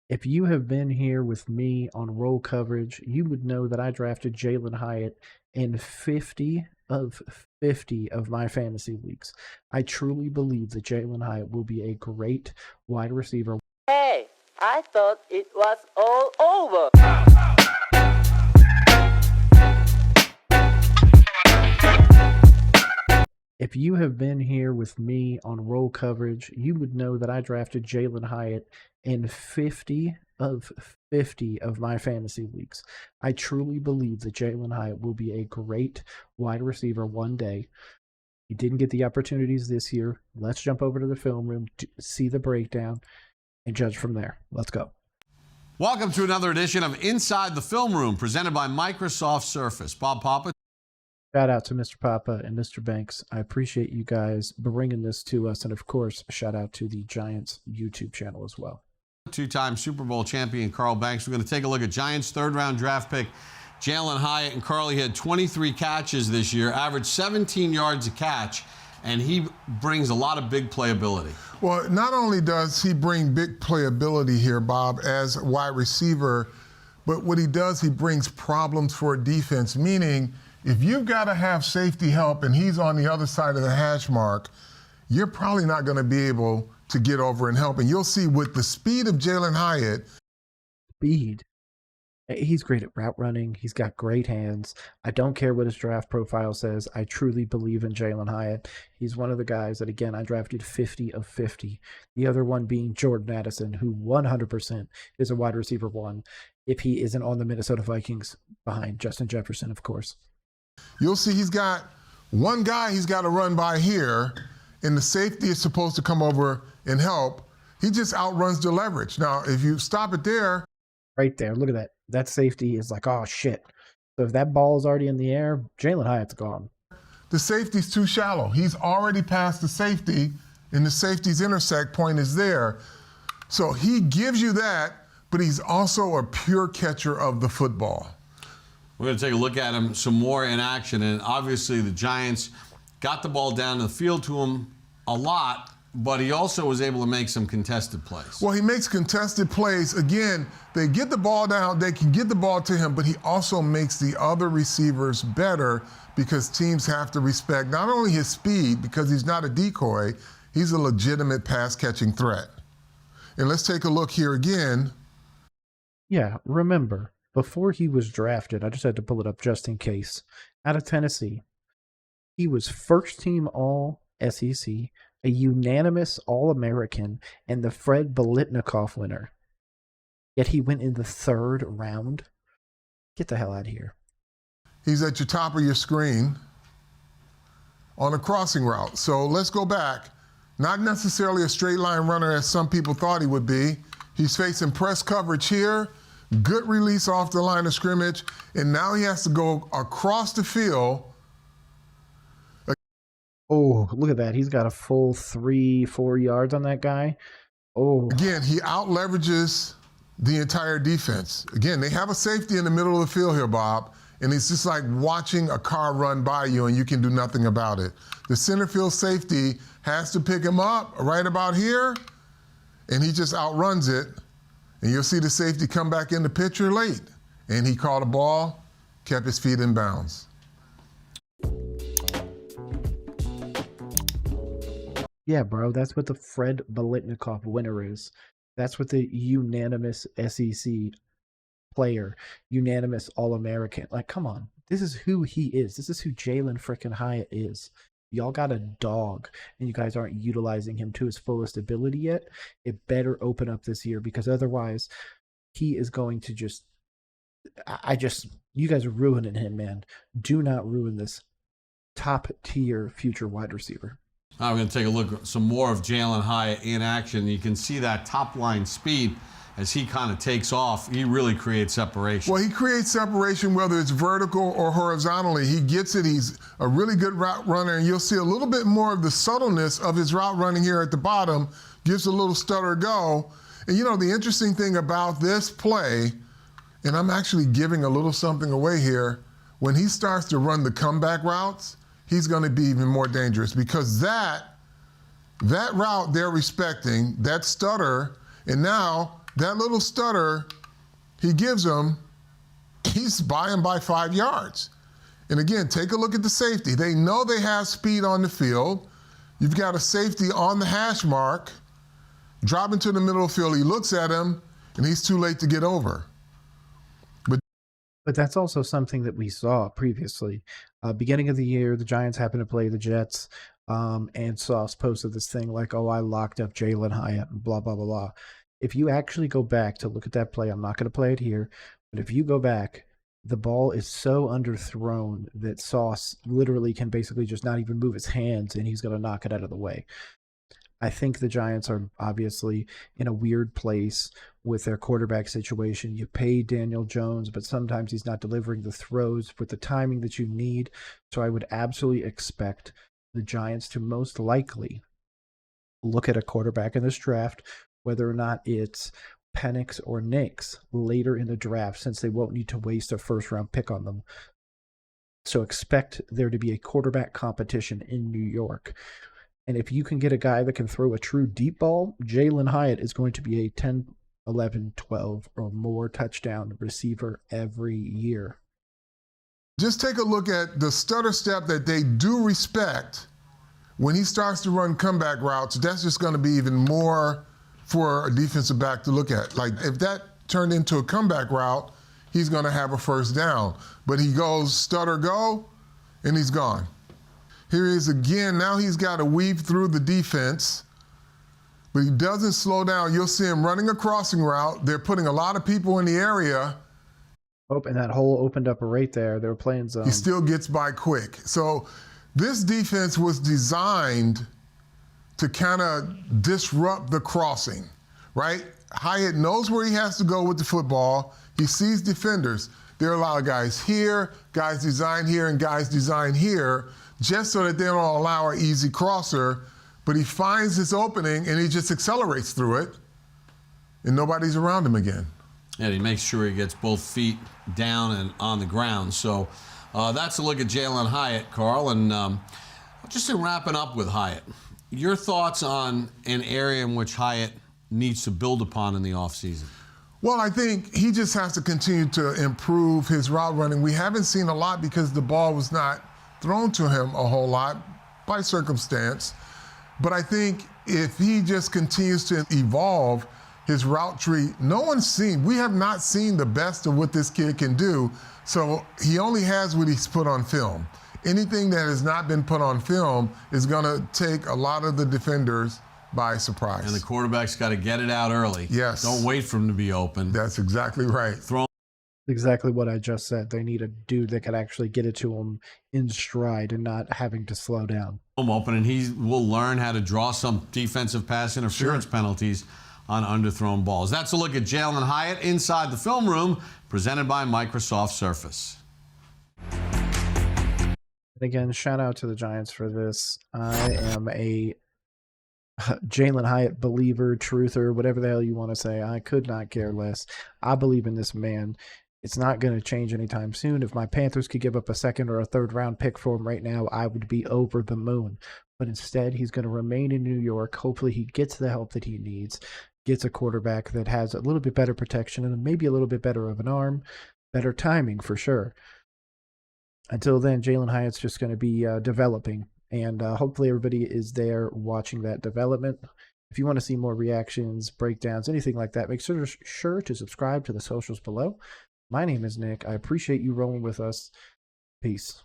If you have been here with me on roll coverage, you would know that I drafted Jalin Hyatt in 50 of 50 of my fantasy leagues. I truly believe that Jalin Hyatt will be a great wide receiver. Hey, I thought it was all over. If you have been here with me on roll coverage, you would know that I drafted Jalin Hyatt in 50 of 50 of my fantasy leagues. I truly believe that Jalin Hyatt will be a great wide receiver one day. He didn't get the opportunities this year. Let's jump over to the film room, to see the breakdown, and judge from there. Let's go. Welcome to another edition of Inside the Film Room, presented by Microsoft Surface. Bob Papa. Shout out to Mr. Papa and Mr. Banks. I appreciate you guys bringing this to us. And of course, shout out to the Giants YouTube channel as well. Two-time Super Bowl champion Carl Banks. We're going to take a look at Giants third-round draft pick Jalin Hyatt. And Carl, he had 23 catches this year, averaged 17 yards a catch, and he brings a lot of big playability. Well, not only does he bring big playability here, Bob, as a wide receiver, but what he does, he brings problems for a defense, meaning if you've got to have safety help and he's on the other side of the hash mark, you're probably not going to be able to get over and help. And you'll see with the speed of Jalin Hyatt. Speed. He's great at route running. He's got great hands. I don't care what his draft profile says. I truly believe in Jalin Hyatt. He's one of the guys that, again, I drafted 50 of 50. The other one being Jordan Addison, who 100% is a wide receiver one if he isn't on the Minnesota Vikings behind Justin Jefferson, of course. You'll see he's got one guy he's got to run by here, and the safety is supposed to come over and help. He just outruns the leverage. Now, if you stop it there. Right there, look at that. That safety is like, oh, shit. So if that ball is already in the air, Jalin Hyatt's gone. The safety's too shallow. He's already past the safety, and the safety's intersect point is there. So he gives you that, but he's also a pure catcher of the football. We're going to take a look at him some more in action, and obviously the Giants got the ball down the field to him a lot, but he also was able to make some contested plays. Well, he makes contested plays. Again, they get the ball down, they can get the ball to him, but he also makes the other receivers better because teams have to respect not only his speed, because he's not a decoy, he's a legitimate pass-catching threat. And let's take a look here again. Yeah, remember, before he was drafted, I just had to pull it up just in case, out of Tennessee, he was first-team All-SEC, a unanimous All-American, and the Fred Biletnikoff winner. Yet he went in the third round. Get the hell out of here. He's at your top of your screen on a crossing route. So let's go back. Not necessarily a straight line runner as some people thought he would be. He's facing press coverage here. Good release off the line of scrimmage, and now he has to go across the field. Oh, look at that. He's got a full 3-4 yards on that guy. Oh. Again, he out-leverages the entire defense. Again, they have a safety in the middle of the field here, Bob, and it's just like watching a car run by you and you can do nothing about it. The center field safety has to pick him up right about here, and he just outruns it. And you'll see the safety come back in the picture late. And he caught a ball, kept his feet in bounds. Yeah, bro, that's what the Fred Biletnikoff winner is. That's what the unanimous SEC player, unanimous All-American. Like, come on. This is who he is. This is who Jalin frickin' Hyatt is. Y'all got a dog, and you guys aren't utilizing him to his fullest ability yet. It better open up this year, because otherwise he is going to just you guys are ruining him, man. Do not ruin this top-tier future wide receiver. Now we're going to take a look at some more of Jalin Hyatt in action. You can see that top-line speed as he kind of takes off. He really creates separation. Well, he creates separation whether it's vertical or horizontally. He gets it. He's a really good route runner, and you'll see a little bit more of the subtleness of his route running here at the bottom. Gives a little stutter go. And, you know, the interesting thing about this play, and I'm actually giving a little something away here, when he starts to run the comeback routes, he's going to be even more dangerous, because that route they're respecting, that stutter, and now that little stutter he gives him, he's by him by 5 yards. And again, take a look at the safety. They know they have speed on the field. You've got a safety on the hash mark, dropping to the middle of the field. He looks at him, and he's too late to get over. But that's also something that we saw previously. Beginning of the year, the Giants happened to play the Jets, and Sauce posted this thing like, oh, I locked up Jalin Hyatt, and blah, blah, blah, blah. If you actually go back to look at that play, I'm not going to play it here, but if you go back, the ball is so underthrown that Sauce literally can basically just not even move his hands, and he's going to knock it out of the way. I think the Giants are obviously in a weird place with their quarterback situation. You pay Daniel Jones, but sometimes he's not delivering the throws with the timing that you need. So I would absolutely expect the Giants to most likely look at a quarterback in this draft, whether or not it's Penix or Nix later in the draft, since they won't need to waste a first-round pick on them. So expect there to be a quarterback competition in New York. And if you can get a guy that can throw a true deep ball, Jalin Hyatt is going to be a 10, 11, 12, or more touchdown receiver every year. Just take a look at the stutter step that they do respect. When he starts to run comeback routes, that's just going to be even more for a defensive back to look at. Like, if that turned into a comeback route, he's going to have a first down. But he goes stutter go, and he's gone. Here he is again. Now he's got to weave through the defense, but he doesn't slow down. You'll see him running a crossing route. They're putting a lot of people in the area. Oh, and that hole opened up right there. They were playing zone. He still gets by quick. So this defense was designed to kind of disrupt the crossing, right? Hyatt knows where he has to go with the football. He sees defenders. There are a lot of guys here, guys designed here, and guys designed here, just so that they don't allow an easy crosser. But he finds this opening, and he just accelerates through it, and nobody's around him again. And he makes sure he gets both feet down and on the ground. So that's a look at Jalin Hyatt, Carl. And just in wrapping up with Hyatt, your thoughts on an area in which Hyatt needs to build upon in the offseason? Well, I think he just has to continue to improve his route running. We haven't seen a lot because the ball was not thrown to him a whole lot by circumstance. But I think if he just continues to evolve his route tree, we have not seen the best of what this kid can do. So he only has what he's put on film. Anything that has not been put on film is going to take a lot of the defenders by surprise. And the quarterback's got to get it out early. Yes. Don't wait for him to be open. That's exactly right. Throw Exactly what I just said. They need a dude that can actually get it to him in stride and not having to slow down. him open, and he will learn how to draw some defensive pass interference penalties on underthrown balls. That's a look at Jalin Hyatt inside the film room, presented by Microsoft Surface. And again, shout out to the Giants for this. I am a Jalin Hyatt believer, truther, whatever the hell you want to say. I could not care less. I believe in this man. It's not going to change anytime soon. If my Panthers could give up a second or a third round pick for him right now, I would be over the moon. But instead, he's going to remain in New York. Hopefully he gets the help that he needs, gets a quarterback that has a little bit better protection and maybe a little bit better of an arm, better timing for sure. Until then, Jalin Hyatt's just going to be developing, and hopefully everybody is there watching that development. If you want to see more reactions, breakdowns, anything like that, make sure to subscribe to the socials below. My name is Nick. I appreciate you rolling with us. Peace.